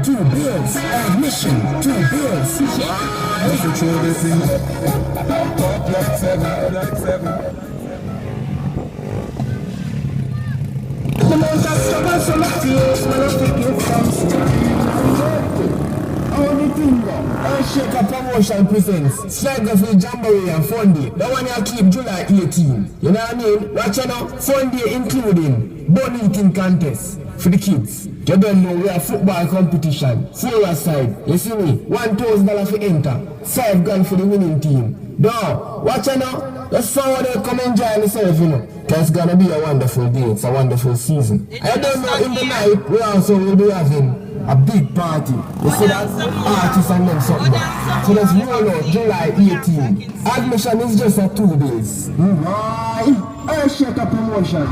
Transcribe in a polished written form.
2 bills, admission, 2 bills. That's the truth, this is like 7. The most of struggle so much years, man, I think it comes. Only thing though, Shaker Promotion presents Swagger for Jamboree and Funday. The one you keep July 18. You know what I mean? Watch out, Funday including bone eating contest for the kids. You don't know we have football competition. Full side. You see me? $1,000 for enter. $5,000 for the winning team. Dog, watch out now. Let's forward and come enjoy yourself, you know. It's gonna be a wonderful day. It's a wonderful season. I don't know, in the night, we also will be having a big party. You see that? Artists and them something. So let's roll out July 18. Admission is just for 2 days. Shaker Promotion.